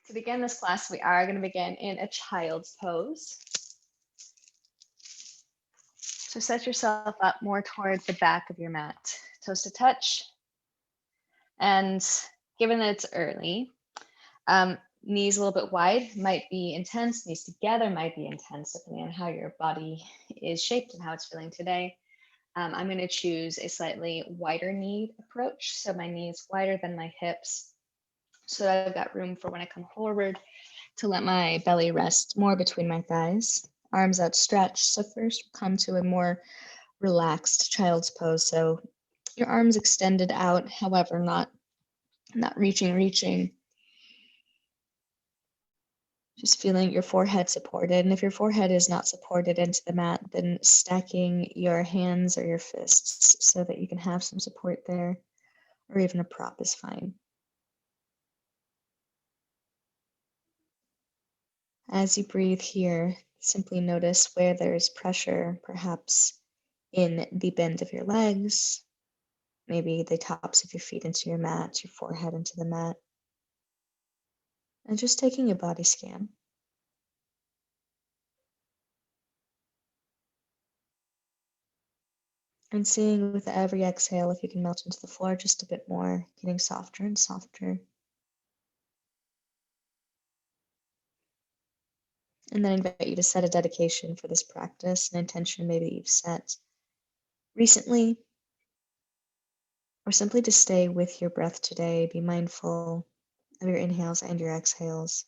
To begin this class, we are going to begin in a child's pose. So set yourself up more towards the back of your mat, toes to touch. And given that it's early, knees a little bit wide might be intense, knees together might be intense, depending on how your body is shaped and how it's feeling today. I'm going to choose a slightly wider knee approach. So my knee is wider than my hips, so that I've got room for when I come forward to let my belly rest more between my thighs, arms outstretched. So first we'll come to a more relaxed child's pose. So your arms extended out, however, not reaching. Just feeling your forehead supported. And if your forehead is not supported into the mat, then stacking your hands or your fists so that you can have some support there, or even a prop is fine. As you breathe here, simply notice where there is pressure, perhaps in the bend of your legs, maybe the tops of your feet into your mat, your forehead into the mat, and just taking a body scan. And seeing with every exhale if you can melt into the floor just a bit more, getting softer and softer. And then I invite you to set a dedication for this practice, an intention maybe that you've set recently, or simply to stay with your breath today. Be mindful of your inhales and your exhales,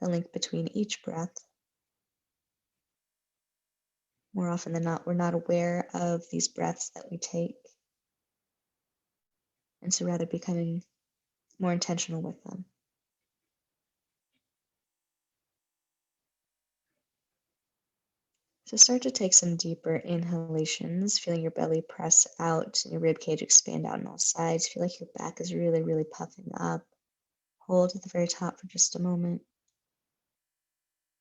the link between each breath. More often than not, we're not aware of these breaths that we take, and so rather becoming more intentional with them. So start to take some deeper inhalations, feeling your belly press out and your rib cage expand out on all sides. Feel like your back is really, really puffing up. Hold at the very top for just a moment.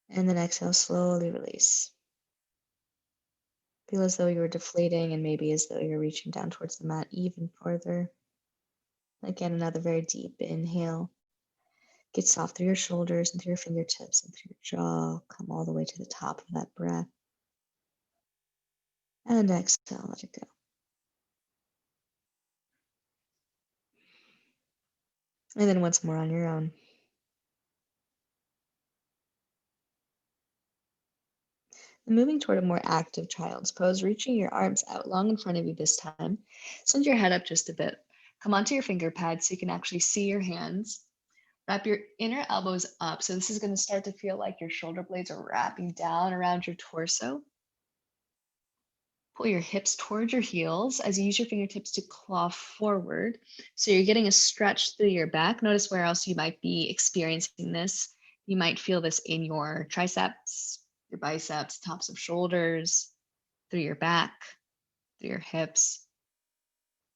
And then exhale, slowly release. Feel as though you're deflating and maybe as though you're reaching down towards the mat even further. Again, another very deep inhale. Get soft through your shoulders and through your fingertips and through your jaw. Come all the way to the top of that breath. And exhale, let it go. And then once more on your own. And moving toward a more active child's pose, reaching your arms out long in front of you this time. Send your head up just a bit. Come onto your finger pads so you can actually see your hands. Wrap your inner elbows up. So this is going to start to feel like your shoulder blades are wrapping down around your torso. Pull your hips towards your heels as you use your fingertips to claw forward. So you're getting a stretch through your back. Notice where else you might be experiencing this. You might feel this in your triceps, your biceps, tops of shoulders, through your back, through your hips.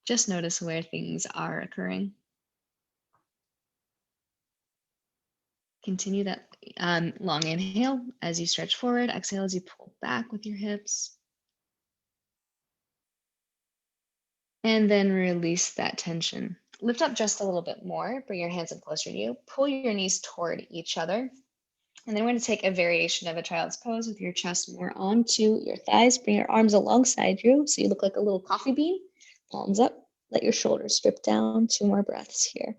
Just notice where things are occurring. Continue that long inhale as you stretch forward. Exhale as you pull back with your hips. And then release that tension. Lift up just a little bit more. Bring your hands up closer to you. Pull your knees toward each other. And then we're going to take a variation of a child's pose with your chest more onto your thighs. Bring your arms alongside you so you look like a little coffee bean. Palms up. Let your shoulders strip down. 2 more breaths here.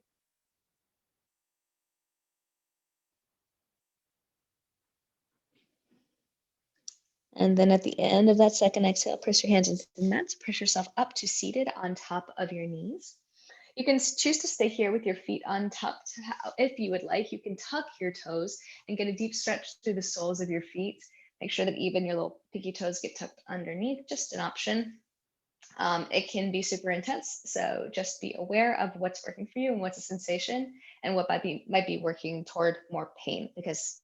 And then at the end of that second exhale, press your hands into the mat. Press yourself up to seated on top of your knees. You can choose to stay here with your feet untucked. If you would like, you can tuck your toes and get a deep stretch through the soles of your feet. Make sure that even your little pinky toes get tucked underneath, just an option. It can be super intense, so just be aware of what's working for you and what's a sensation and what might be working toward more pain, because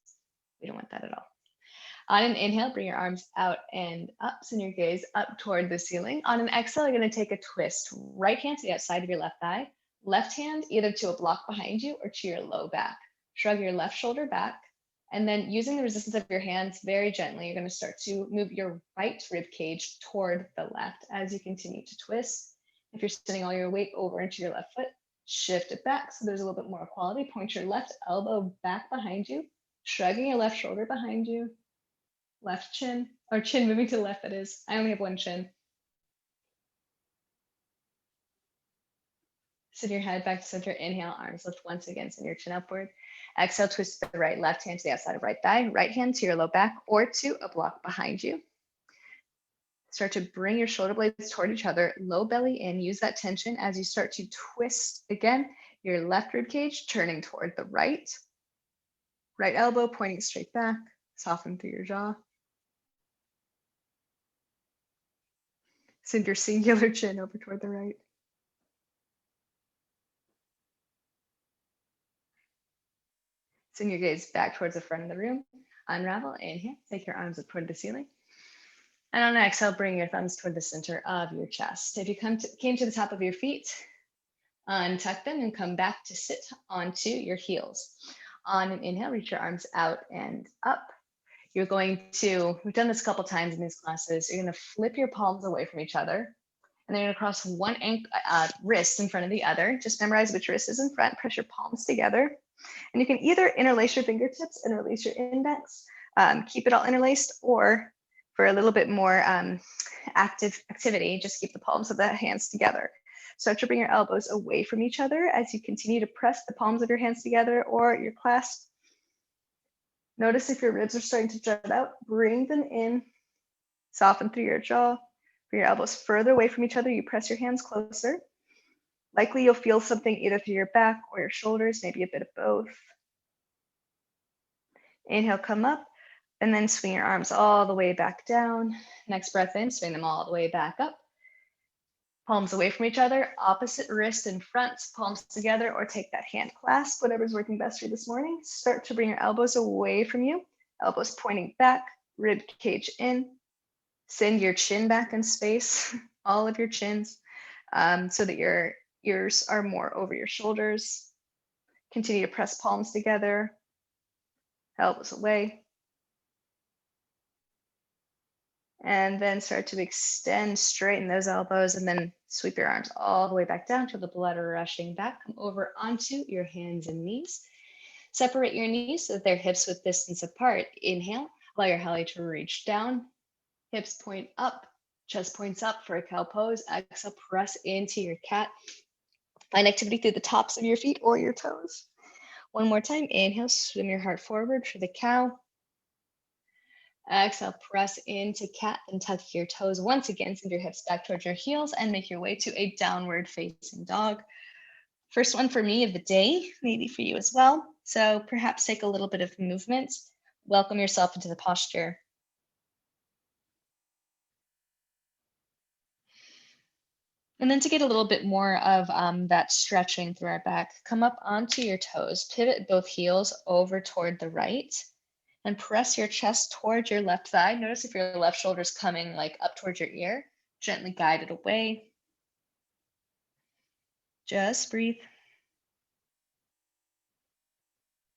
we don't want that at all. On an inhale, bring your arms out and up, send your gaze up toward the ceiling. On an exhale, you're going to take a twist. Right hand to the outside of your left thigh, left hand either to a block behind you or to your low back. Shrug your left shoulder back, and then using the resistance of your hands very gently, you're going to start to move your right rib cage toward the left as you continue to twist. If you're sending all your weight over into your left foot, Shift it back so there's a little bit more equality. Point your left elbow back behind you, shrugging your left shoulder behind you. Left chin, or chin moving to the left, that is. I only have one chin. Send your head back to center. Inhale, arms lift once again, send your chin upward. Exhale, twist the right, left hand to the outside of right thigh, right hand to your low back or to a block behind you. Start to bring your shoulder blades toward each other, low belly in, use that tension as you start to twist again, your left rib cage turning toward the right. Right elbow pointing straight back, soften through your jaw. Send your singular chin over toward the right. Send your gaze back towards the front of the room. Unravel, inhale, take your arms up toward the ceiling. And on an exhale, bring your thumbs toward the center of your chest. If you came to the top of your feet, untuck them and come back to sit onto your heels. On an inhale, reach your arms out and up. You're going to, we've done this a couple times in these classes, you're going to flip your palms away from each other. And then you're going to cross one wrist in front of the other. Just memorize which wrist is in front, press your palms together. And you can either interlace your fingertips and release your index, keep it all interlaced, or for a little bit more activity, just keep the palms of the hands together. Start to bring your elbows away from each other as you continue to press the palms of your hands together or your clasp. Notice if your ribs are starting to jut out, bring them in, soften through your jaw. Bring your elbows further away from each other, you press your hands closer. Likely you'll feel something either through your back or your shoulders, maybe a bit of both. Inhale, come up, and then swing your arms all the way back down. Next breath in, swing them all the way back up. Palms away from each other, opposite wrist in front, palms together, or take that hand clasp, whatever's working best for you this morning. Start to bring your elbows away from you, elbows pointing back, rib cage in. Send your chin back in space, all of your chins, so that your ears are more over your shoulders. Continue to press palms together, elbows away. And then start to extend, straighten those elbows, and then sweep your arms all the way back down to the blood rushing back. Come over onto your hands and knees. Separate your knees so that they're hips width distance apart. Inhale, allow your belly to reach down. Hips point up, chest points up for a cow pose. Exhale, press into your cat. Find activity through the tops of your feet or your toes. One more time, inhale, swim your heart forward for the cow. Exhale, press into cat and tuck your toes once again. Send your hips back towards your heels and make your way to a downward facing dog. First one for me of the day, maybe for you as well. So perhaps take a little bit of movement. Welcome yourself into the posture. And then to get a little bit more of that stretching through our back, come up onto your toes, pivot both heels over toward the right, and press your chest towards your left thigh. Notice if your left shoulder is coming like up towards your ear, gently guide it away. Just breathe.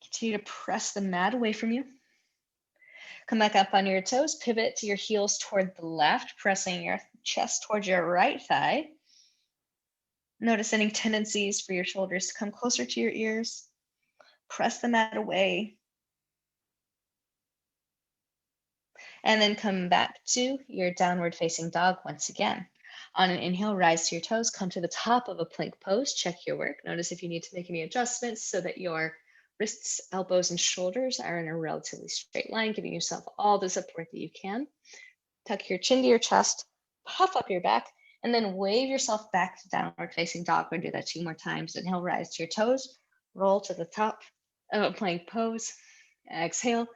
Continue to press the mat away from you. Come back up on your toes, pivot to your heels toward the left, pressing your chest towards your right thigh. Notice any tendencies for your shoulders to come closer to your ears. Press the mat away. And then come back to your downward facing dog once again. On an inhale, rise to your toes, come to the top of a plank pose, check your work. Notice if you need to make any adjustments so that your wrists, elbows, and shoulders are in a relatively straight line, giving yourself all the support that you can. Tuck your chin to your chest, puff up your back, and then wave yourself back to downward facing dog. We're gonna do that 2 more times. Inhale, rise to your toes, roll to the top of a plank pose. Exhale,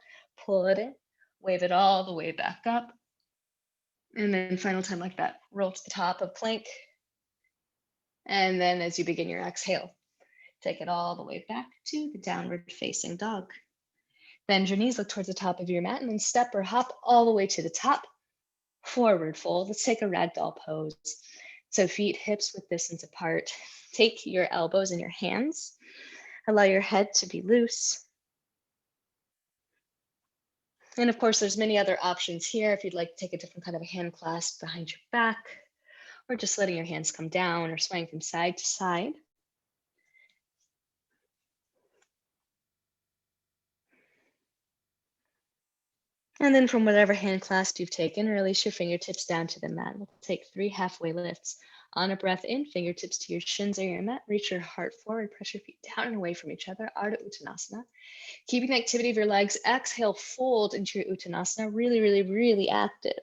pull it in, wave it all the way back up. And then final time like that, roll to the top of plank. And then as you begin your exhale, take it all the way back to the downward facing dog. Bend your knees, look towards the top of your mat, and then step or hop all the way to the top. Forward fold. Let's take a ragdoll pose. So feet, hips width distance apart. Take your elbows in your hands. Allow your head to be loose. And of course, there's many other options here. If you'd like to take a different kind of a hand clasp behind your back, or just letting your hands come down or swaying from side to side. And then from whatever hand clasp you've taken, release your fingertips down to the mat. We'll take 3 halfway lifts. On a breath in, fingertips to your shins or your mat. Reach your heart forward, press your feet down and away from each other. Ardha Uttanasana. Keeping the activity of your legs, exhale, fold into your Uttanasana. Really, really, really active.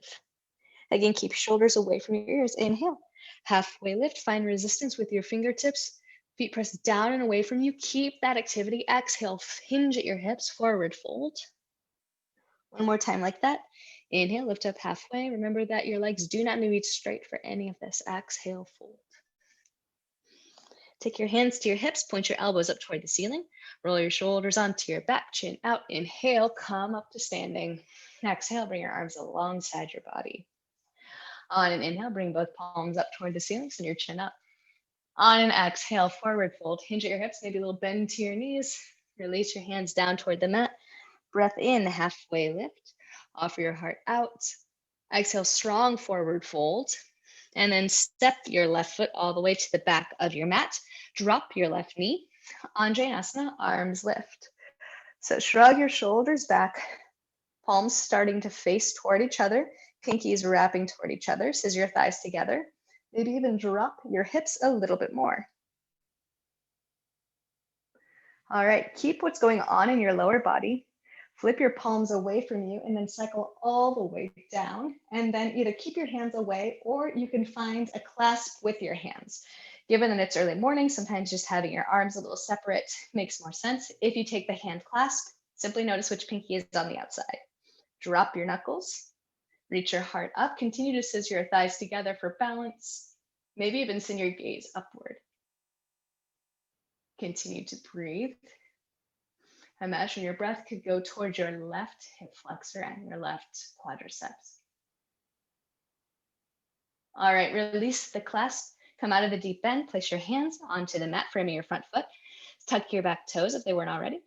Again, keep shoulders away from your ears. Inhale. Halfway lift. Find resistance with your fingertips. Feet press down and away from you. Keep that activity. Exhale, hinge at your hips. Forward fold. One more time like that. Inhale, lift up halfway. Remember that your legs do not need to be straight for any of this. Exhale, fold. Take your hands to your hips, point your elbows up toward the ceiling. Roll your shoulders onto your back, chin out. Inhale, come up to standing. Exhale, bring your arms alongside your body. On an inhale, bring both palms up toward the ceiling, send your chin up. On an exhale, forward fold. Hinge at your hips, maybe a little bend to your knees. Release your hands down toward the mat. Breath in, halfway lift. Offer your heart out. Exhale, strong forward fold. And then step your left foot all the way to the back of your mat. Drop your left knee. Anjaneyasana, arms lift. So shrug your shoulders back. Palms starting to face toward each other. Pinkies wrapping toward each other. Scissor your thighs together. Maybe even drop your hips a little bit more. All right, keep what's going on in your lower body. Flip your palms away from you and then cycle all the way down. And then either keep your hands away or you can find a clasp with your hands. Given that it's early morning, sometimes just having your arms a little separate makes more sense. If you take the hand clasp, simply notice which pinky is on the outside. Drop your knuckles, reach your heart up, continue to scissor your thighs together for balance. Maybe even send your gaze upward. Continue to breathe. Imagine your breath could go towards your left hip flexor and your left quadriceps. All right, release the clasp. Come out of the deep bend. Place your hands onto the mat, framing your front foot. Tuck your back toes if they weren't already.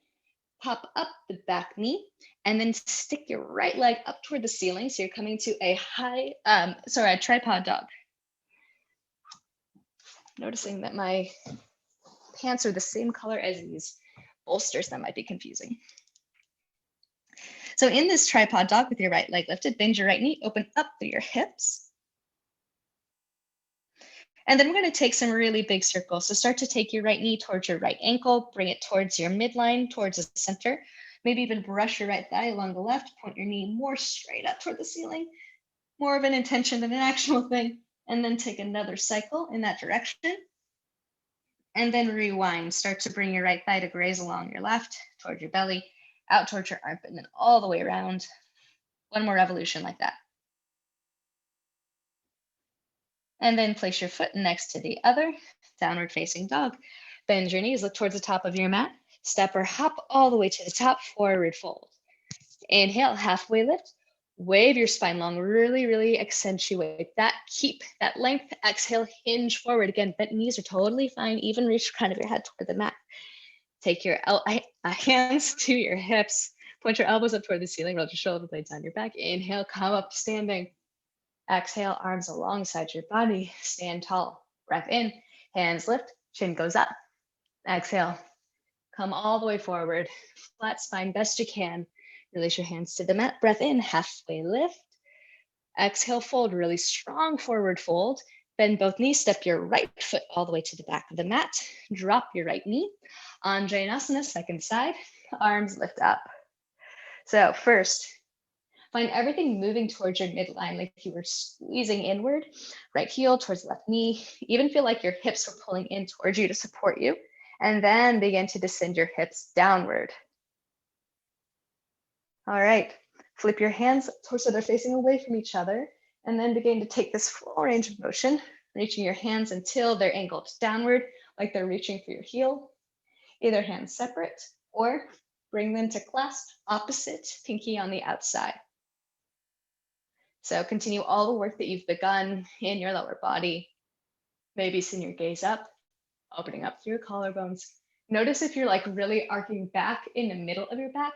Pop up the back knee, and then stick your right leg up toward the ceiling. So you're coming to a a tripod dog. Noticing that my pants are the same color as these bolsters, that might be confusing. So in this tripod dog with your right leg lifted, bend your right knee, open up through your hips. And then we're going to take some really big circles. So start to take your right knee towards your right ankle, bring it towards your midline, towards the center. Maybe even brush your right thigh along the left, point your knee more straight up toward the ceiling, more of an intention than an actual thing. And then take another cycle in that direction. And then rewind. Start to bring your right thigh to graze along your left, towards your belly, out towards your armpit, and then all the way around. One more revolution like that. And then place your foot next to the other, downward facing dog. Bend your knees, look towards the top of your mat. Step or hop all the way to the top, forward fold. Inhale, halfway lift. Wave your spine long, really, really accentuate that. Keep that length. Exhale, hinge forward. Again, bent knees are totally fine. Even reach the crown of your head toward the mat. Take your hands to your hips. Point your elbows up toward the ceiling. Roll your shoulder blades on your back. Inhale, come up to standing. Exhale, arms alongside your body. Stand tall. Breath in, hands lift, chin goes up. Exhale, come all the way forward. Flat spine, best you can. Release your hands to the mat. Breath in, halfway lift. Exhale, fold, really strong forward fold. Bend both knees, step your right foot all the way to the back of the mat. Drop your right knee. Anjaneyasana, second side. Arms lift up. So first, find everything moving towards your midline, like you were squeezing inward. Right heel towards left knee. Even feel like your hips are pulling in towards you to support you. And then begin to descend your hips downward. All right, flip your hands so they're facing away from each other, and then begin to take this full range of motion, reaching your hands until they're angled downward, like they're reaching for your heel. Either hands separate, or bring them to clasp, opposite, pinky on the outside. So continue all the work that you've begun in your lower body. Maybe send your gaze up, opening up through your collarbones. Notice if you're like really arcing back in the middle of your back,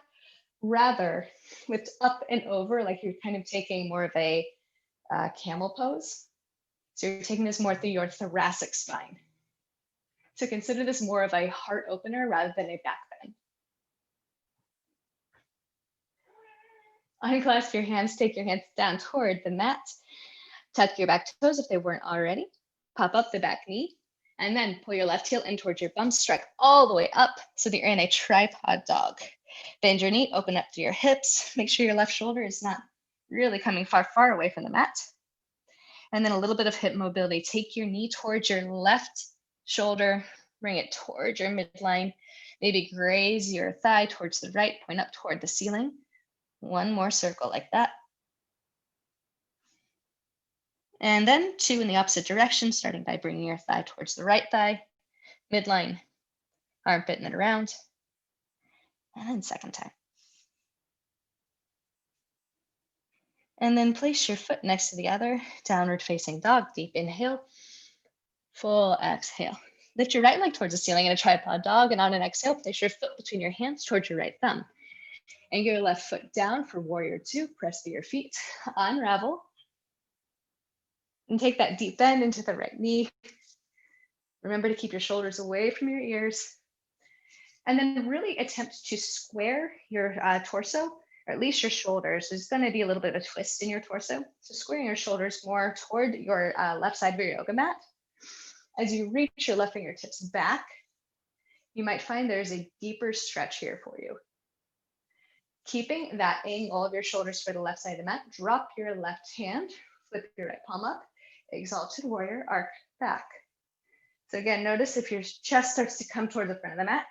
rather lift up and over, like you're kind of taking more of a camel pose. So you're taking this more through your thoracic spine. So consider this more of a heart opener rather than a back bend. Unclasp your hands, take your hands down toward the mat. Tuck your back toes if they weren't already. Pop up the back knee, and then pull your left heel in towards your bum. Strike all the way up so that you're in a tripod dog. Bend your knee, open up through your hips. Make sure your left shoulder is not really coming far away from the mat. And then a little bit of hip mobility. Take your knee towards your left shoulder, bring it towards your midline. Maybe graze your thigh towards the right, point up toward the ceiling. One more circle like that. And then 2 in the opposite direction, starting by bringing your thigh towards the right thigh, midline, armpit and around. And then second time. And then place your foot next to the other, downward facing dog, deep inhale, full exhale. Lift your right leg towards the ceiling in a tripod dog, and on an exhale, place your foot between your hands towards your right thumb. And your left foot down for warrior 2, press through your feet, unravel. And take that deep bend into the right knee. Remember to keep your shoulders away from your ears. And then really attempt to square your torso, or at least your shoulders. There's going to be a little bit of a twist in your torso. So squaring your shoulders more toward your left side of your yoga mat. As you reach your left fingertips back, you might find there's a deeper stretch here for you. Keeping that angle of your shoulders for the left side of the mat, drop your left hand, flip your right palm up, exalted warrior, arc back. So again, notice if your chest starts to come toward the front of the mat,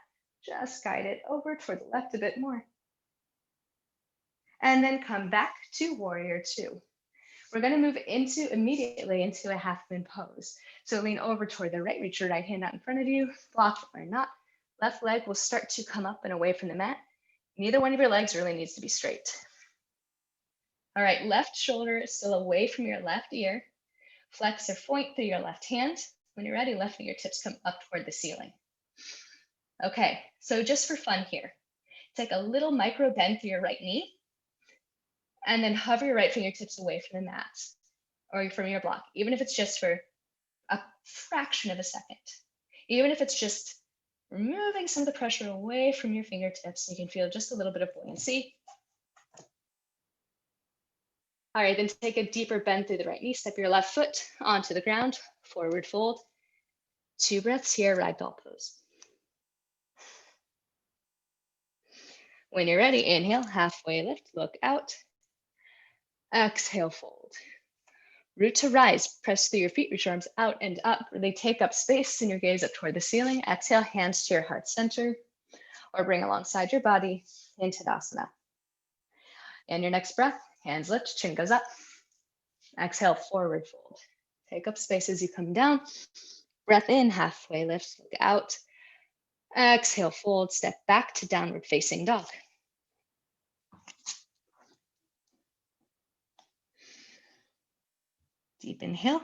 just guide it over toward the left a bit more. And then come back to warrior 2. We're going to move immediately into a half moon pose. So lean over toward the right, reach your right hand out in front of you, block or not. Left leg will start to come up and away from the mat. Neither one of your legs really needs to be straight. All right, left shoulder is still away from your left ear. Flex or point through your left hand. When you're ready, left fingertips come up toward the ceiling. Okay, so just for fun here, take a little micro bend through your right knee, and then hover your right fingertips away from the mat or from your block, even if it's just for a fraction of a second. Even if it's just removing some of the pressure away from your fingertips, you can feel just a little bit of buoyancy. All right, then take a deeper bend through the right knee, step your left foot onto the ground, forward fold. 2 breaths here, ragdoll pose. When you're ready, inhale, halfway lift, look out. Exhale, fold. Root to rise, press through your feet, reach your arms out and up. Really take up space and your gaze up toward the ceiling. Exhale, hands to your heart center, or bring alongside your body into Tadasana. And your next breath, hands lift, chin goes up. Exhale, forward fold. Take up space as you come down. Breath in, halfway lift, look out. Exhale, fold, step back to downward facing dog. Deep inhale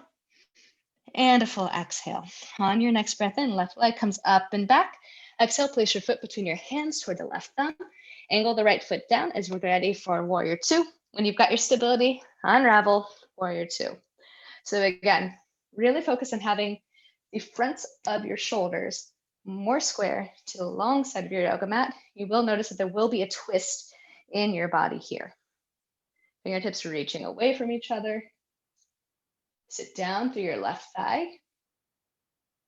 and a full exhale. On your next breath in, left leg comes up and back. Exhale, place your foot between your hands toward the left thumb. Angle the right foot down as we're ready for warrior 2. When you've got your stability, unravel, warrior 2. So again, really focus on having the fronts of your shoulders more square to the long side of your yoga mat. You will notice that there will be a twist in your body here. Fingertips reaching away from each other. Sit down through your left thigh.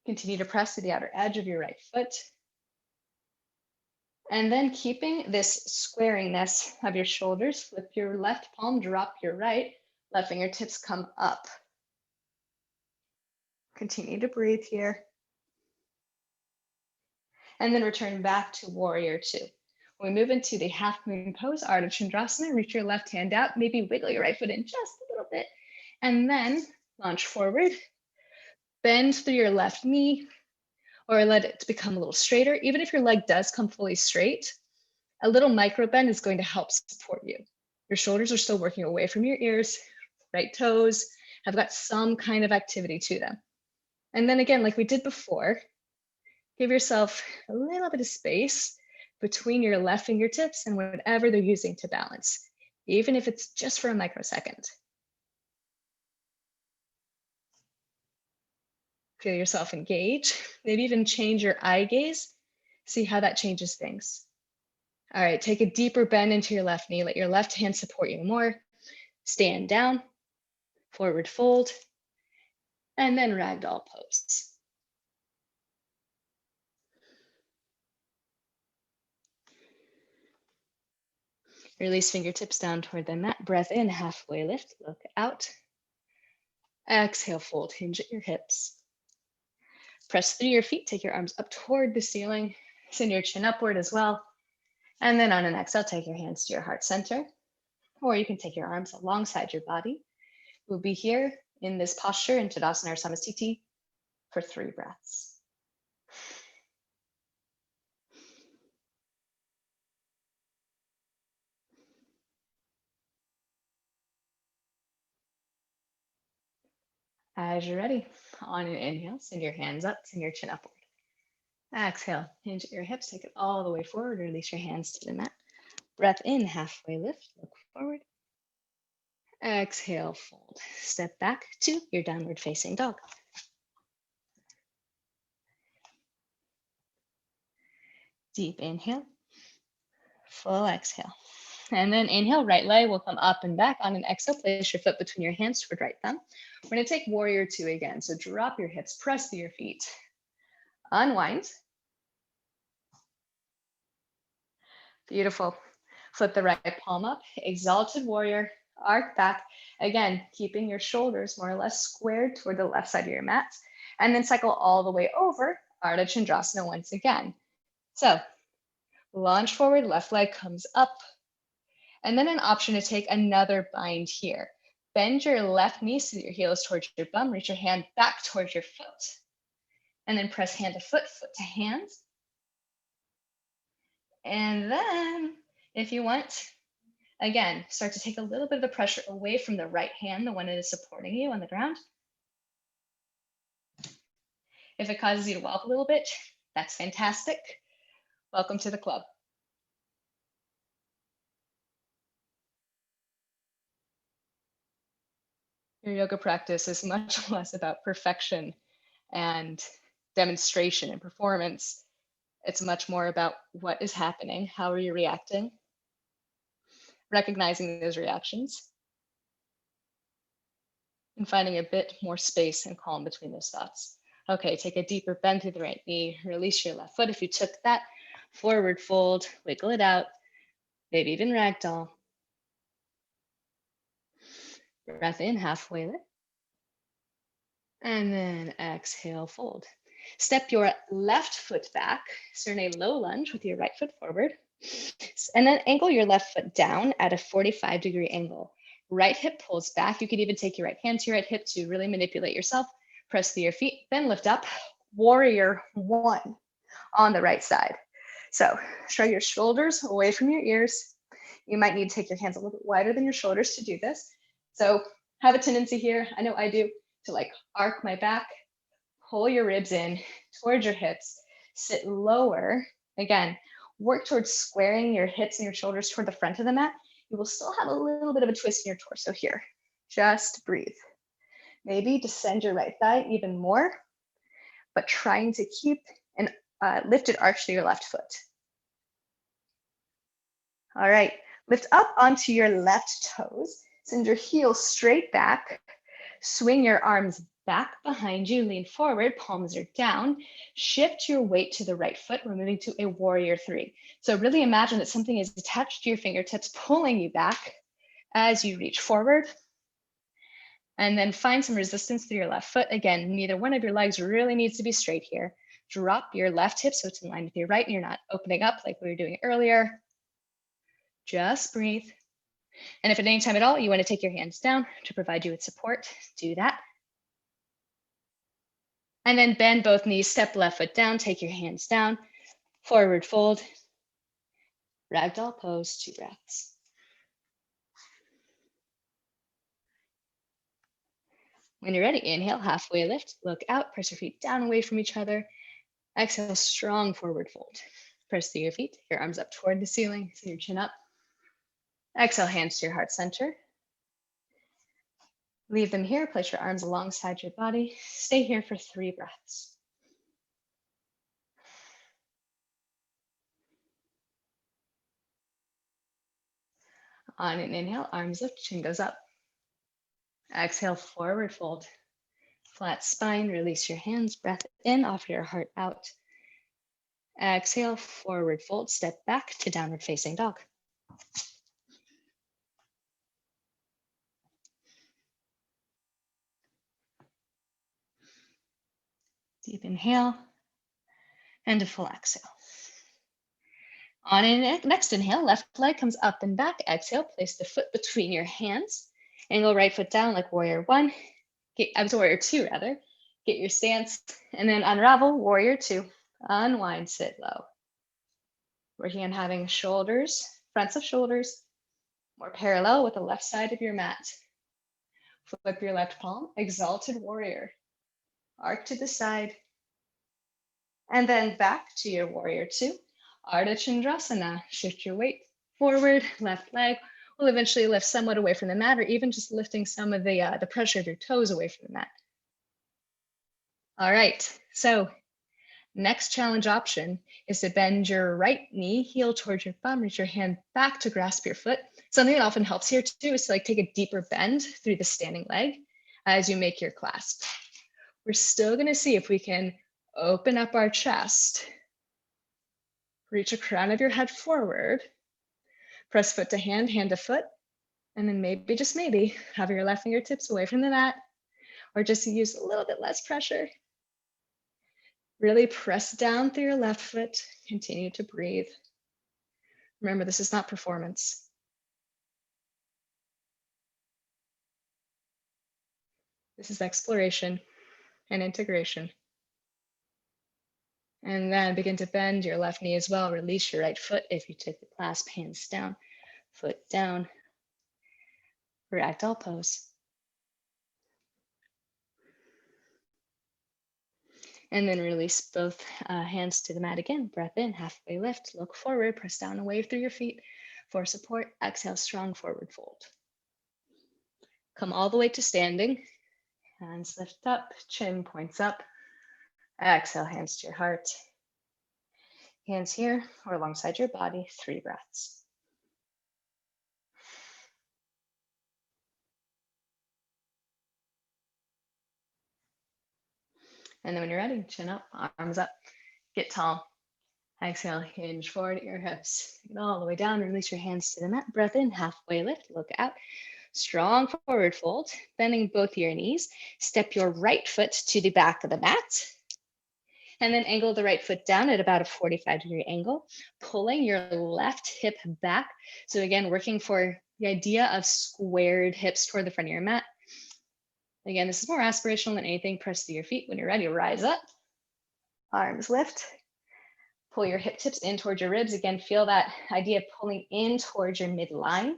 Continue to press to the outer edge of your right foot. And then keeping this squariness of your shoulders, flip your left palm, drop your right, left fingertips come up. Continue to breathe here. And then return back to warrior 2. When we move into the half moon pose, ardha chandrasana, reach your left hand out, maybe wiggle your right foot in just a little bit, and then launch forward, bend through your left knee, or let it become a little straighter. Even if your leg does come fully straight, a little micro bend is going to help support you. Your shoulders are still working away from your ears, right toes have got some kind of activity to them. And then again, like we did before, give yourself a little bit of space between your left fingertips and whatever they're using to balance, even if it's just for a microsecond. Feel yourself engage, maybe even change your eye gaze, see how that changes things. All right, take a deeper bend into your left knee. Let your left hand support you more. Stand down, forward fold, and then ragdoll pose. Release fingertips down toward the mat. Breath in, halfway lift, look out. Exhale, fold, hinge at your hips. Press through your feet, take your arms up toward the ceiling. Send your chin upward as well. And then on an exhale, take your hands to your heart center, or you can take your arms alongside your body. We'll be here in this posture in Tadasana or Samasthiti for 3 breaths. As you're ready, on an inhale, send your hands up, send your chin upward. Exhale, hinge at your hips, take it all the way forward, release your hands to the mat. Breath in, halfway lift, look forward. Exhale, fold. Step back to your downward facing dog. Deep inhale, full exhale. And then inhale, right leg will come up and back. On an exhale, place your foot between your hands toward right thumb. We're going to take warrior 2 again. So drop your hips, press through your feet. Unwind. Beautiful. Flip the right palm up. Exalted warrior. Arc back. Again, keeping your shoulders more or less squared toward the left side of your mat. And then cycle all the way over. Ardha chandrasana once again. So launch forward, left leg comes up. And then an option to take another bind here. Bend your left knee so that your heel is towards your bum. Reach your hand back towards your foot. And then press hand to foot, foot to hand. And then, if you want, again, start to take a little bit of the pressure away from the right hand, the one that is supporting you on the ground. If it causes you to walk a little bit, that's fantastic. Welcome to the club. Your yoga practice is much less about perfection and demonstration and performance. It's much more about what is happening, how are you reacting, recognizing those reactions, and finding a bit more space and calm between those thoughts. Okay, take a deeper bend through the right knee, release your left foot. If you took that, forward fold, wiggle it out, maybe even ragdoll. Breath in, halfway lift. And then exhale, fold. Step your left foot back, so you're in a low lunge with your right foot forward. And then angle your left foot down at a 45-degree angle. Right hip pulls back. You could even take your right hand to your right hip to really manipulate yourself. Press through your feet, then lift up. Warrior 1 on the right side. So shrug your shoulders away from your ears. You might need to take your hands a little bit wider than your shoulders to do this. So have a tendency here, I know I do, to like arc my back, pull your ribs in towards your hips, sit lower. Again, work towards squaring your hips and your shoulders toward the front of the mat. You will still have a little bit of a twist in your torso here. Just breathe. Maybe descend your right thigh even more, but trying to keep an lifted arch to your left foot. All right, lift up onto your left toes. Send your heels straight back. Swing your arms back behind you, lean forward, palms are down. Shift your weight to the right foot. We're moving to a warrior 3. So really imagine that something is attached to your fingertips, pulling you back as you reach forward. And then find some resistance through your left foot. Again, neither one of your legs really needs to be straight here. Drop your left hip so it's in line with your right and you're not opening up like we were doing earlier. Just breathe. And if at any time at all you want to take your hands down to provide you with support, do that. And then bend both knees, step left foot down, take your hands down, forward fold, ragdoll pose, 2 breaths. When you're ready, inhale, halfway lift, look out, press your feet down away from each other. Exhale, strong forward fold. Press through your feet, your arms up toward the ceiling, send your chin up. Exhale, hands to your heart center. Leave them here, place your arms alongside your body. Stay here for 3 breaths. On an inhale, arms lift, chin goes up. Exhale, forward fold. Flat spine, release your hands, breath in, offer your heart out. Exhale, forward fold, step back to downward facing dog. Deep inhale and a full exhale. On a next inhale, left leg comes up and back. Exhale, place the foot between your hands. Angle right foot down like warrior one. Warrior two rather. Get your stance and then unravel, warrior two. Unwind, sit low. Working on having shoulders, fronts of shoulders, more parallel with the left side of your mat. Flip your left palm, exalted warrior. Arc to the side. And then back to your warrior two. Ardha chandrasana. Shift your weight forward, left leg will eventually lift somewhat away from the mat, or even just lifting some of the pressure of your toes away from the mat. All right, so next challenge option is to bend your right knee, heel towards your bum, reach your hand back to grasp your foot. Something that often helps here too is to take a deeper bend through the standing leg as you make your clasp. We're still gonna see if we can open up our chest, reach the crown of your head forward, press foot to hand, hand to foot, and then maybe, just maybe, have your left fingertips away from the mat, or just use a little bit less pressure. Really press down through your left foot, continue to breathe. Remember, this is not performance. This is exploration and integration. And then begin to bend your left knee as well. Release your right foot if you took the clasp, hands down, foot down. Ragdoll pose. And then release both hands to the mat again. Breath in, halfway lift, look forward, press down and wave through your feet for support. Exhale, strong forward fold. Come all the way to standing. Hands lift up, chin points up. Exhale, hands to your heart. Hands here or alongside your body, 3 breaths. And then when you're ready, chin up, arms up, get tall. Exhale, hinge forward at your hips. Get all the way down, release your hands to the mat. Breath in, halfway lift, look out. Strong forward fold, bending both your knees. Step your right foot to the back of the mat. And then angle the right foot down at about a 45-degree angle, pulling your left hip back. So again, working for the idea of squared hips toward the front of your mat. Again, this is more aspirational than anything. Press through your feet. When you're ready, rise up. Arms lift. Pull your hip tips in towards your ribs. Again, feel that idea of pulling in towards your midline,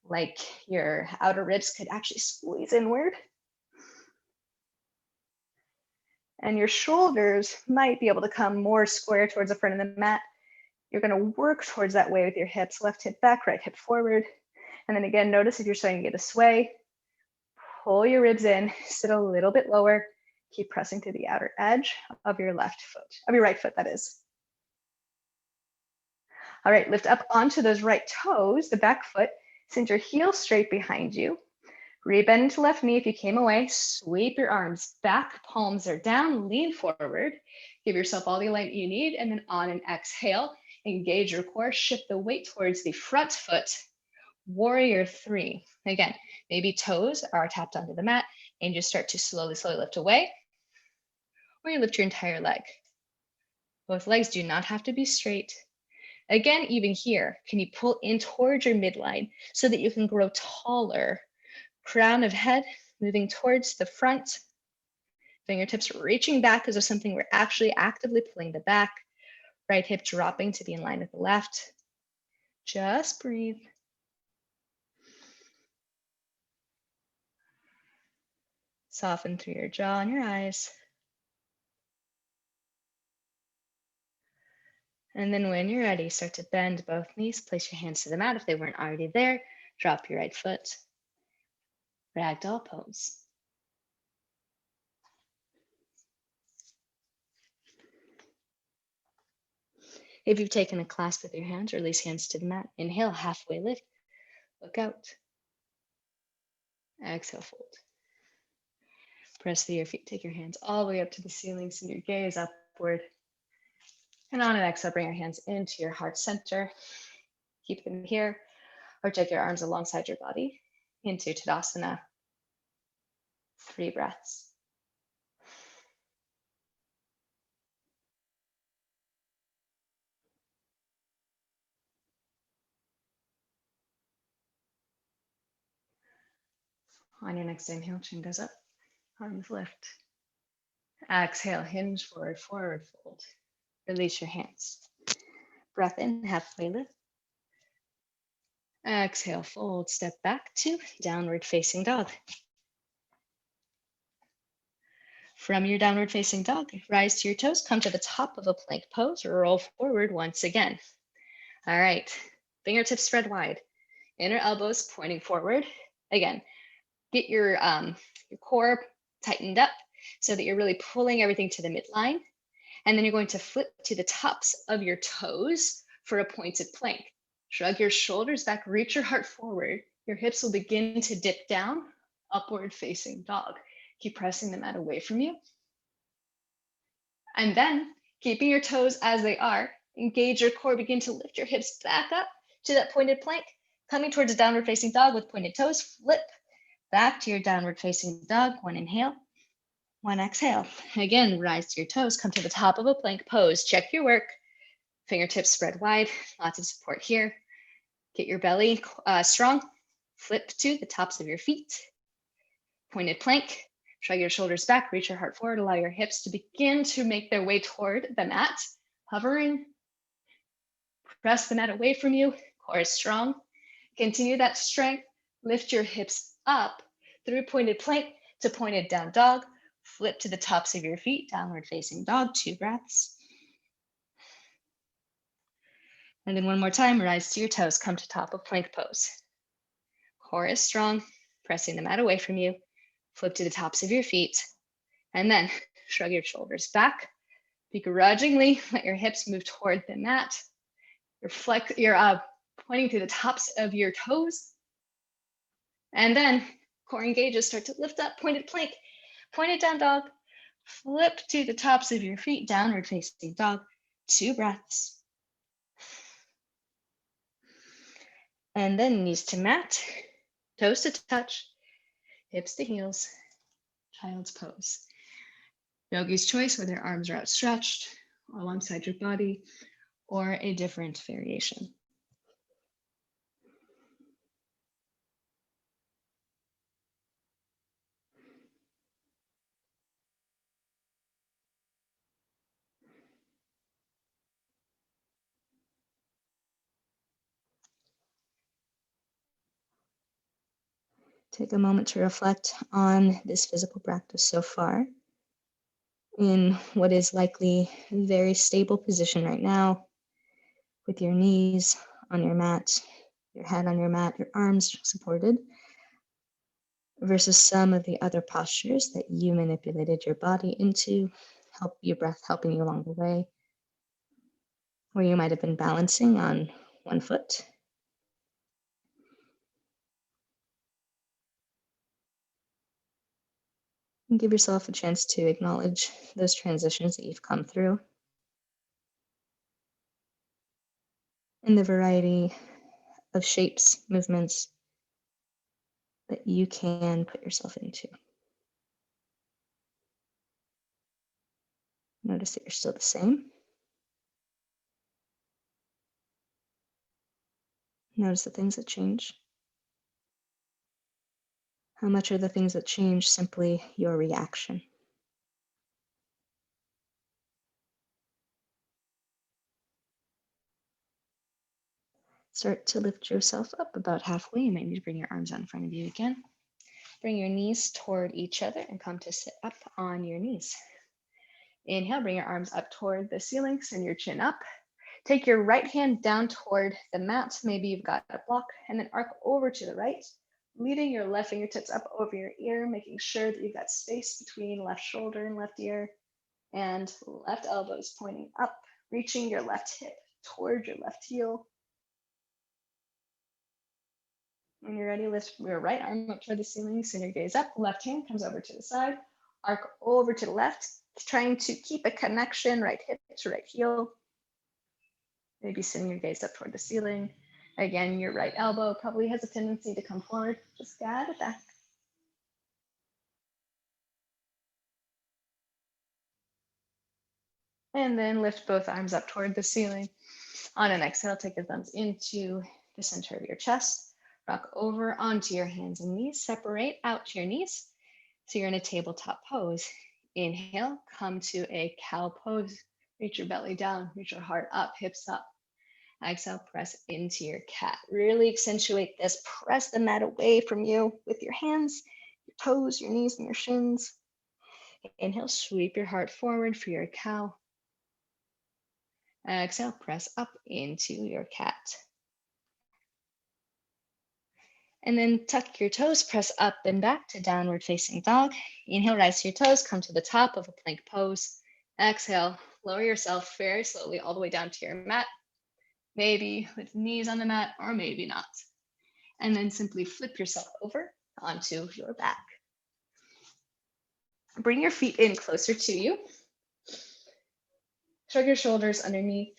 like your outer ribs could actually squeeze inward. And your shoulders might be able to come more square towards the front of the mat. You're going to work towards that way with your hips, left hip back, right hip forward. And then again, notice if you're starting to get a sway, pull your ribs in, sit a little bit lower, keep pressing to the outer edge of your left foot, of your right foot, that is. All right, lift up onto those right toes, the back foot, send your heel straight behind you. Rebend into left knee if you came away, sweep your arms back, palms are down, lean forward. Give yourself all the alignment you need, and then on an exhale, engage your core, shift the weight towards the front foot, warrior 3. Again, maybe toes are tapped onto the mat, and just start to slowly lift away, or you lift your entire leg. Both legs do not have to be straight. Again, even here, can you pull in towards your midline so that you can grow taller? Crown of head moving towards the front. Fingertips reaching back as if something we're actually actively pulling the back. Right hip dropping to be in line with the left. Just breathe. Soften through your jaw and your eyes. And then when you're ready, start to bend both knees. Place your hands to the mat if they weren't already there. Drop your right foot. Ragdoll pose. If you've taken a clasp with your hands, release hands to the mat. Inhale, halfway lift. Look out. Exhale, fold. Press through your feet. Take your hands all the way up to the ceiling. Send your gaze upward. And on an exhale, bring your hands into your heart center. Keep them here, or take your arms alongside your body into Tadasana. 3 breaths. On your next inhale, chin goes up, arms lift. Exhale, hinge forward, forward fold. Release your hands. Breath in, halfway lift. Exhale, fold, step back to downward facing dog. From your downward facing dog, rise to your toes, come to the top of a plank pose, roll forward once again. All right, fingertips spread wide, inner elbows pointing forward. Again, get your core tightened up so that you're really pulling everything to the midline. And then you're going to flip to the tops of your toes for a pointed plank. Shrug your shoulders back, reach your heart forward. Your hips will begin to dip down, upward facing dog. Keep pressing the mat away from you. And then, keeping your toes as they are, engage your core, begin to lift your hips back up to that pointed plank, coming towards a downward facing dog with pointed toes. Flip back to your downward facing dog. 1 inhale, 1 exhale. Again, rise to your toes, come to the top of a plank pose. Check your work. Fingertips spread wide, lots of support here. Get your belly strong. Flip to the tops of your feet. Pointed plank. Shrug your shoulders back, reach your heart forward, allow your hips to begin to make their way toward the mat. Hovering. Press the mat away from you. Core is strong. Continue that strength. Lift your hips up through pointed plank to pointed down dog. Flip to the tops of your feet, downward facing dog, 2 breaths. And then one more time, rise to your toes, come to top of plank pose. Core is strong, pressing the mat away from you. Flip to the tops of your feet. And then shrug your shoulders back. Begrudgingly, let your hips move toward the mat. You're pointing to the tops of your toes. And then core engages, start to lift up, pointed plank, pointed down dog. Flip to the tops of your feet, downward facing dog, 2 breaths. And then knees to mat, toes to touch, hips to heels, child's pose. Yogi's choice, whether arms are outstretched alongside your body or a different variation. Take a moment to reflect on this physical practice so far in what is likely a very stable position right now, with your knees on your mat, your head on your mat, your arms supported, versus some of the other postures that you manipulated your body into, help your breath helping you along the way, where you might have been balancing on one foot. And give yourself a chance to acknowledge those transitions that you've come through and the variety of shapes, movements that you can put yourself into. Notice that you're still the same. Notice the things that change. How much are the things that change simply your reaction? Start to lift yourself up about halfway. You might need to bring your arms out in front of you again. Bring your knees toward each other and come to sit up on your knees. Inhale, bring your arms up toward the ceiling, send your chin up. Take your right hand down toward the mat. Maybe you've got a block, and then arc over to the right, leading your left fingertips up over your ear, making sure that you've got space between left shoulder and left ear, and left elbows pointing up, reaching your left hip toward your left heel. When you're ready, lift your right arm up toward the ceiling, send your gaze up, left hand comes over to the side, arc over to the left, trying to keep a connection, right hip to right heel. Maybe sending your gaze up toward the ceiling. Again, your right elbow probably has a tendency to come forward. Just guide it back. And then lift both arms up toward the ceiling. On an exhale, take your thumbs into the center of your chest. Rock over onto your hands and knees. Separate out to your knees. So you're in a tabletop pose. Inhale, come to a cow pose. Reach your belly down, reach your heart up, hips up. Exhale, press into your cat. Really accentuate this. Press the mat away from you with your hands, your toes, your knees, and your shins. Inhale, sweep your heart forward for your cow. Exhale, press up into your cat. And then tuck your toes, press up and back to downward facing dog. Inhale, rise to your toes, come to the top of a plank pose. Exhale, lower yourself very slowly all the way down to your mat. Maybe with knees on the mat or maybe not. And then simply flip yourself over onto your back. Bring your feet in closer to you. Shrug your shoulders underneath.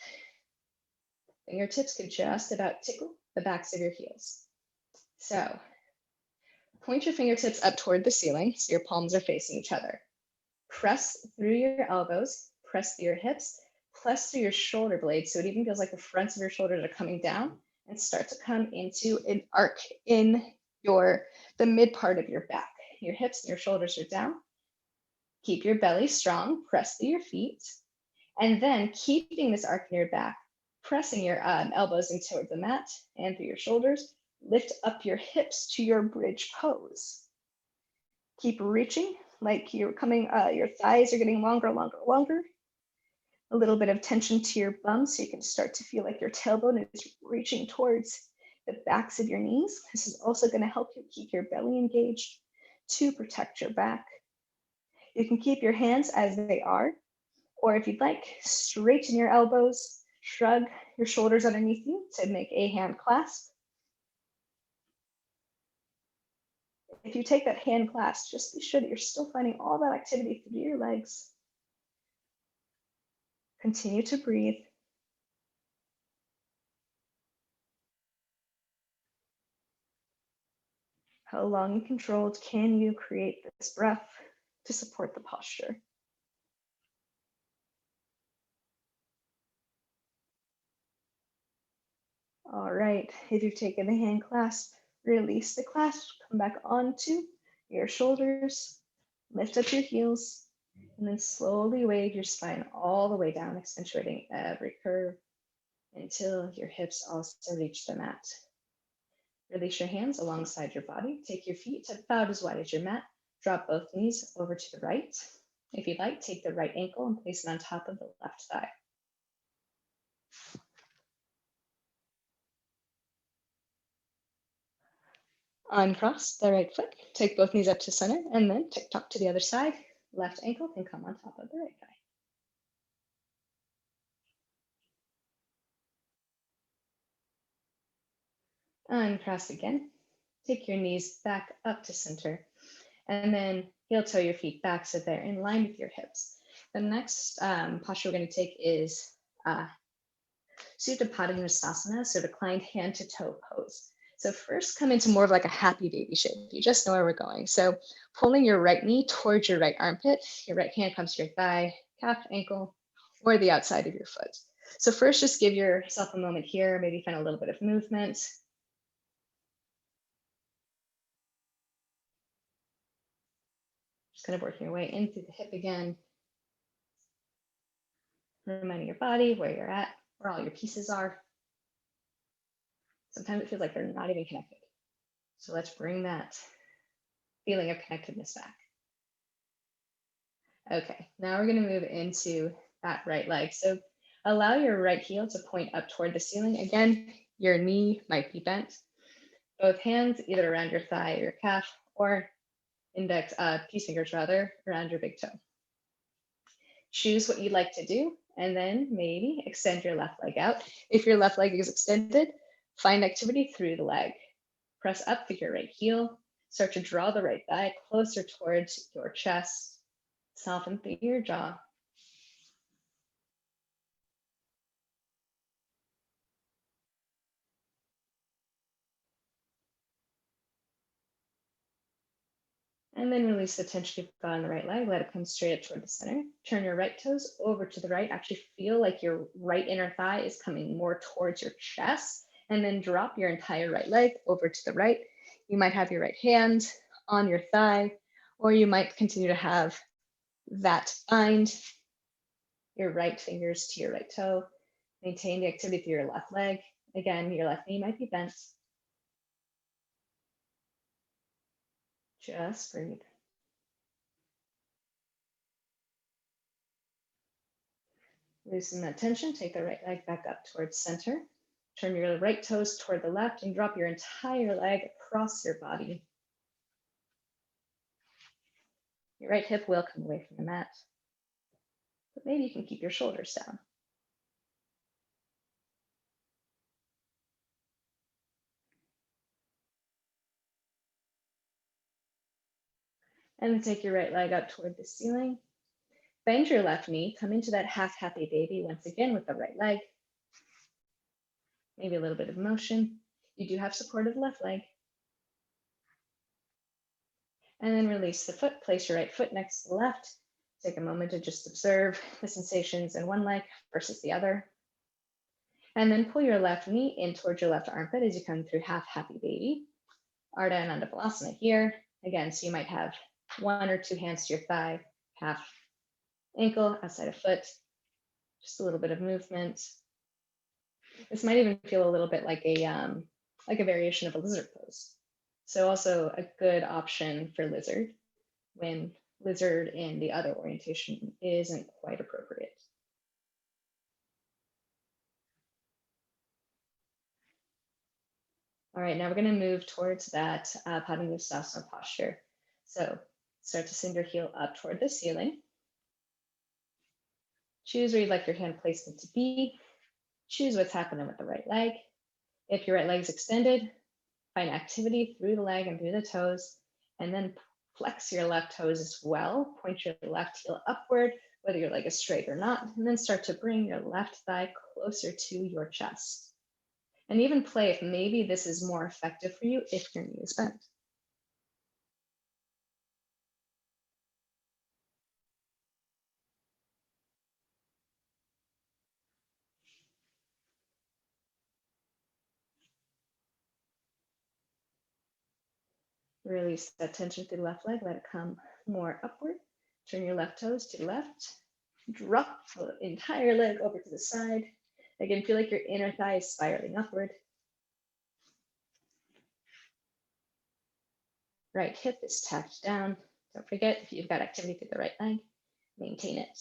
Fingertips could just about tickle the backs of your heels. So point your fingertips up toward the ceiling so your palms are facing each other. Press through your elbows, press through your hips, press through your shoulder blades so it even feels like the fronts of your shoulders are coming down, and start to come into an arc in the mid part of your back. Your hips and your shoulders are down. Keep your belly strong, press through your feet, and then keeping this arc in your back, pressing your elbows in toward the mat and through your shoulders, lift up your hips to your bridge pose. Keep reaching like you're coming, your thighs are getting longer, longer, longer. A little bit of tension to your bum so you can start to feel like your tailbone is reaching towards the backs of your knees. This is also going to help you keep your belly engaged to protect your back. You can keep your hands as they are, or if you'd like, straighten your elbows, shrug your shoulders underneath you to make a hand clasp. If you take that hand clasp, just be sure that you're still finding all that activity through your legs. Continue to breathe. How long and controlled can you create this breath to support the posture? All right, if you've taken the hand clasp, release the clasp, come back onto your shoulders, lift up your heels, and then slowly wave your spine all the way down, accentuating every curve until your hips also reach the mat. Release your hands alongside your body. Take your feet to about as wide as your mat. Drop both knees over to the right. If you'd like, take the right ankle and place it on top of the left thigh. Uncross the right foot, take both knees up to center, and then tick-tock to the other side. Left ankle can come on top of the right thigh. Uncross again. Take your knees back up to center, and then heel toe your feet back so they're in line with your hips. The next posture we're going to take is Supta Padangusthasana, so reclined hand to toe pose. So first come into more of like a happy baby shape. You just know where we're going. So pulling your right knee towards your right armpit, your right hand comes to your thigh, calf, ankle, or the outside of your foot. So first just give yourself a moment here, maybe find a little bit of movement. Just kind of working your way in through the hip again. Reminding your body where you're at, where all your pieces are. Sometimes it feels like they're not even connected. So let's bring that feeling of connectedness back. Okay, now we're going to move into that right leg. So allow your right heel to point up toward the ceiling. Again, your knee might be bent. Both hands either around your thigh or your calf, or peace fingers rather, around your big toe. Choose what you'd like to do, and then maybe extend your left leg out. If your left leg is extended, find activity through the leg. Press up through your right heel. Start to draw the right thigh closer towards your chest. Soften through your jaw. And then release the tension you've got on the right leg. Let it come straight up toward the center. Turn your right toes over to the right. Actually feel like your right inner thigh is coming more towards your chest. And then drop your entire right leg over to the right. You might have your right hand on your thigh, or you might continue to have that bind your right fingers to your right toe. Maintain the activity through your left leg. Again, your left knee might be bent. Just breathe. Loosen that tension. Take the right leg back up towards center. Turn your right toes toward the left and drop your entire leg across your body. Your right hip will come away from the mat, but maybe you can keep your shoulders down. And then take your right leg up toward the ceiling. Bend your left knee. Come into that half happy baby once again with the right leg. Maybe a little bit of motion. You do have support of the left leg. And then release the foot. Place your right foot next to the left. Take a moment to just observe the sensations in one leg versus the other. And then pull your left knee in towards your left armpit as you come through half happy baby. Ardha and Balasana here. Again, so you might have one or two hands to your thigh, half ankle, outside of foot, just a little bit of movement. This might even feel a little bit like a variation of a lizard pose. So also a good option for lizard when lizard in the other orientation isn't quite appropriate. All right, now we're going to move towards that Padangusthasana posture. So start to send your heel up toward the ceiling. Choose where you'd like your hand placement to be. Choose what's happening with the right leg. If your right leg is extended, find activity through the leg and through the toes, and then flex your left toes as well. Point your left heel upward, whether your leg is straight or not, and then start to bring your left thigh closer to your chest. And even play if maybe this is more effective for you if your knee is bent. Release that tension through the left leg, let it come more upward. Turn your left toes to the left. Drop the entire leg over to the side. Again, feel like your inner thigh is spiraling upward. Right hip is tacked down. Don't forget, if you've got activity through the right leg, maintain it.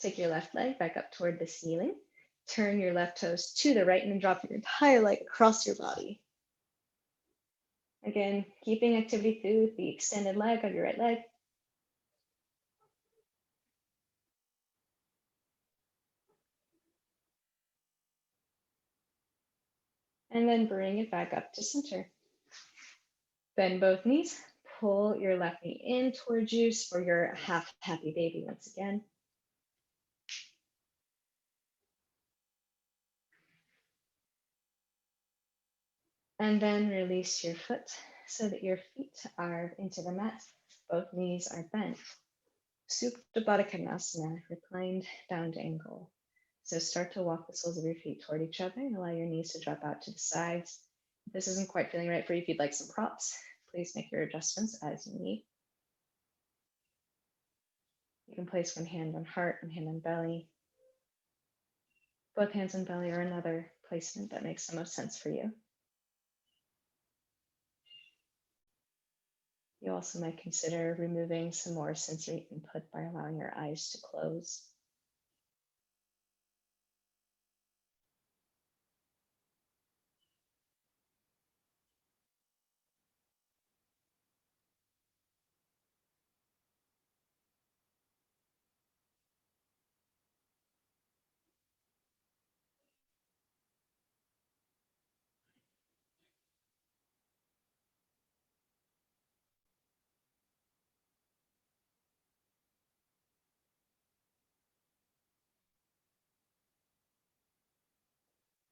Take your left leg back up toward the ceiling. Turn your left toes to the right and then drop your entire leg across your body. Again, keeping activity through the extended leg of your right leg. And then bring it back up to center. Bend both knees. Pull your left knee in towards you for your half happy baby once again. And then release your foot so that your feet are into the mat. Both knees are bent. Supta Baddha Konasana, reclined down angle. So start to walk the soles of your feet toward each other and allow your knees to drop out to the sides. If this isn't quite feeling right for you, if you'd like some props, please make your adjustments as you need. You can place one hand on heart, one hand on belly. Both hands on belly or another placement that makes the most sense for you. You also might consider removing some more sensory input by allowing your eyes to close.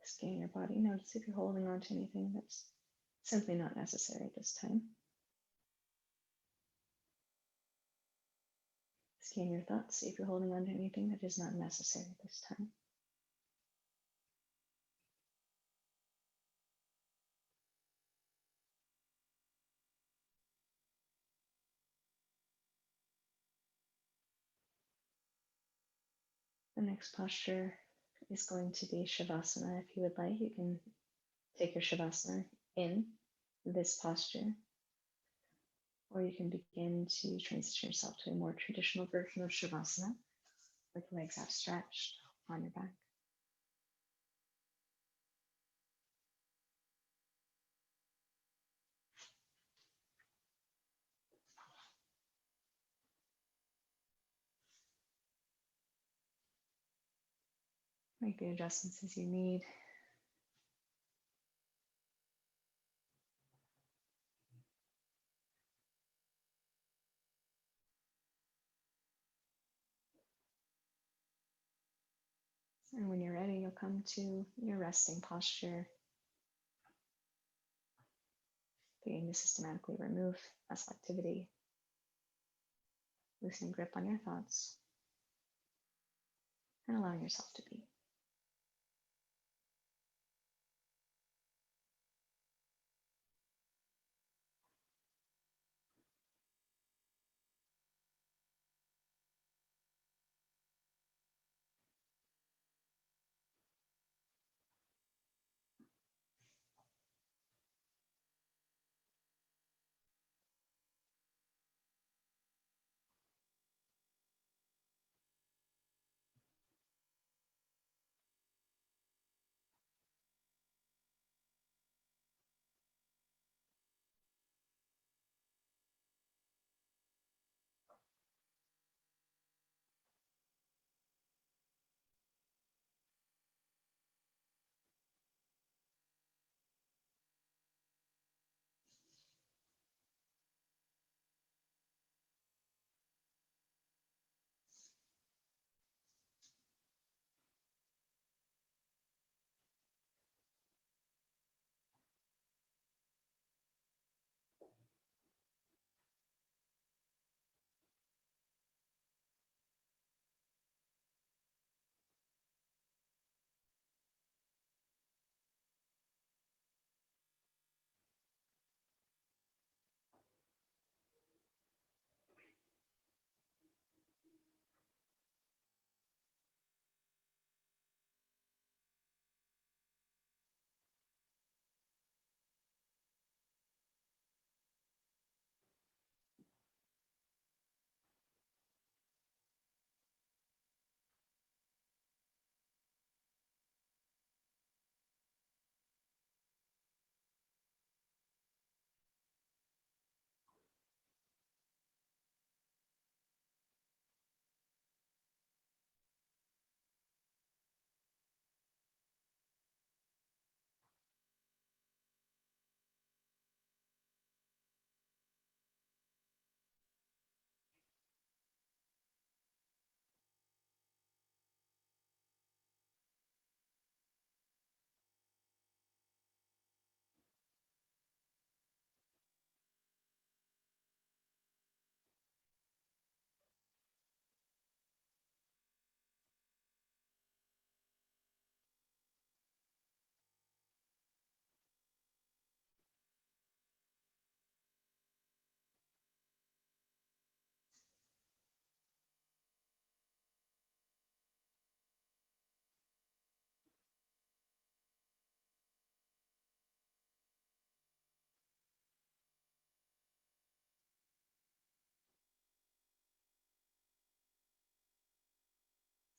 Scan your body. Notice if you're holding on to anything that's simply not necessary at this time. Scan your thoughts. See if you're holding on to anything that is not necessary at this time. The next posture is going to be Shavasana. If you would like, you can take your Shavasana in this posture, or you can begin to transition yourself to a more traditional version of Shavasana, with legs outstretched on your back. Make the adjustments as you need. And when you're ready, you'll come to your resting posture, beginning to systematically remove muscle activity, loosening grip on your thoughts, and allowing yourself to be.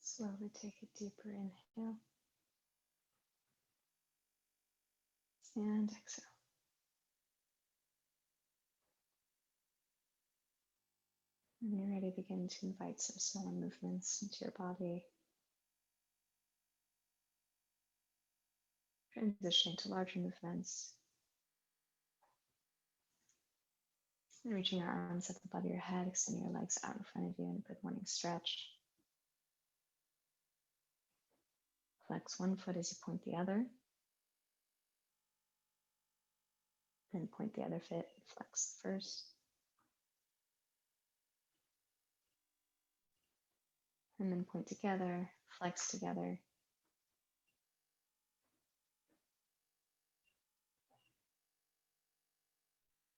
Slowly take a deeper inhale and exhale. When you're ready, begin to invite some smaller movements into your body, transitioning to larger movements, and reaching your arms up above your head, extending your legs out in front of you in a good morning stretch. Flex one foot as you point the other. Then point the other foot, flex first. And then point together, flex together.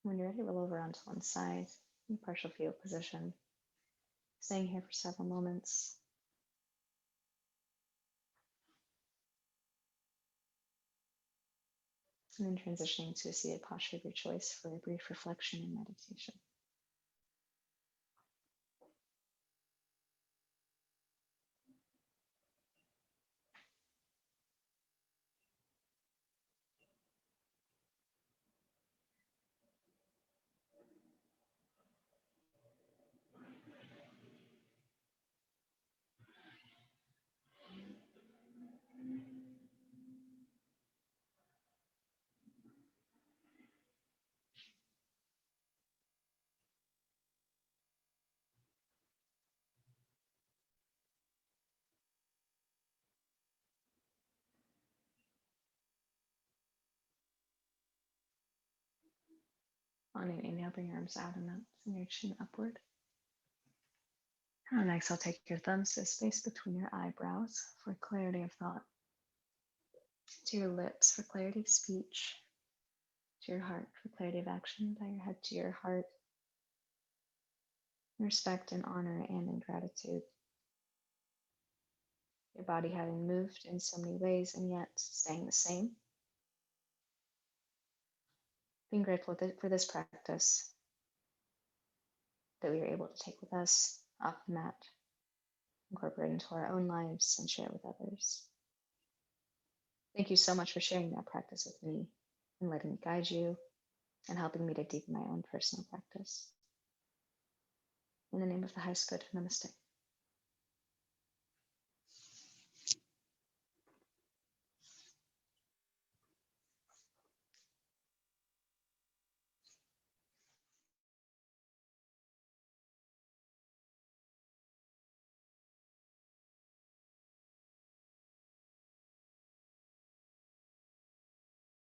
When you're ready, roll over onto one side in partial fetal position. Staying here for several moments. And then transitioning to a seated posture of your choice for a brief reflection and meditation. On an inhale, bring your arms out and up, and your chin upward. On exhale, take your thumbs to the space between your eyebrows for clarity of thought. To your lips for clarity of speech. To your heart for clarity of action. Bow your head to your heart. Respect and honor and in gratitude. Your body having moved in so many ways and yet staying the same. Being grateful for this practice that we are able to take with us off the mat, incorporate into our own lives, and share with others. Thank you so much for sharing that practice with me and letting me guide you and helping me to deepen my own personal practice. In the name of the highest good, namaste.